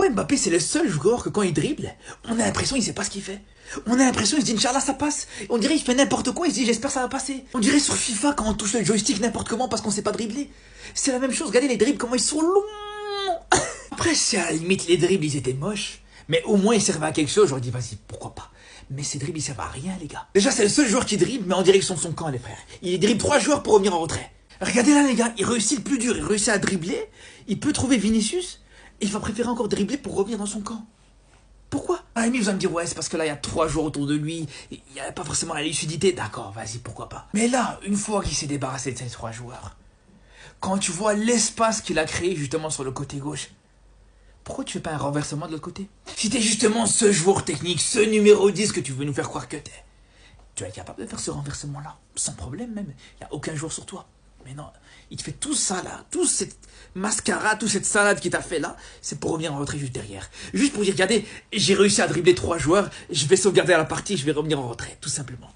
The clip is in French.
Ouais, Mbappé, c'est le seul joueur que quand il dribble, on a l'impression qu'il sait pas ce qu'il fait. On a l'impression qu'il se dit Inch'Allah ça passe. On dirait qu'il fait n'importe quoi, il se dit j'espère ça va passer. On dirait sur FIFA quand on touche le joystick n'importe comment parce qu'on sait pas dribbler. C'est la même chose, regardez les dribbles comment ils sont longs. Après c'est à la limite les dribbles ils étaient moches, mais au moins ils servaient à quelque chose, j'aurais dit vas-y pourquoi pas. Mais ces dribbles ils servent à rien les gars. Déjà c'est le seul joueur qui dribble mais en direction de son camp les frères. Il dribble 3 joueurs pour revenir en retrait. Regardez là les gars, il réussit le plus dur, il réussit à dribbler, il peut trouver Vinicius, et il va préférer encore dribbler pour revenir dans son camp. Pourquoi? À la limite, vous allez me dire, ouais, c'est parce que là, il y a 3 joueurs autour de lui, il n'y a pas forcément la lucidité. D'accord, vas-y, pourquoi pas. Mais là, une fois qu'il s'est débarrassé de ces 3 joueurs, quand tu vois l'espace qu'il a créé justement sur le côté gauche, pourquoi tu fais pas un renversement de l'autre côté? Si t'es justement ce joueur technique, ce numéro 10 que tu veux nous faire croire que t'es, tu es capable de faire ce renversement-là, sans problème même. Il n'y a aucun joueur sur toi. Mais non, il te fait tout ça là, toute cette mascarade, toute cette salade qu'il t'a fait là, c'est pour revenir en retrait juste derrière. Juste pour dire, regardez, j'ai réussi à dribbler 3 joueurs, je vais sauvegarder la partie, je vais revenir en retrait, tout simplement.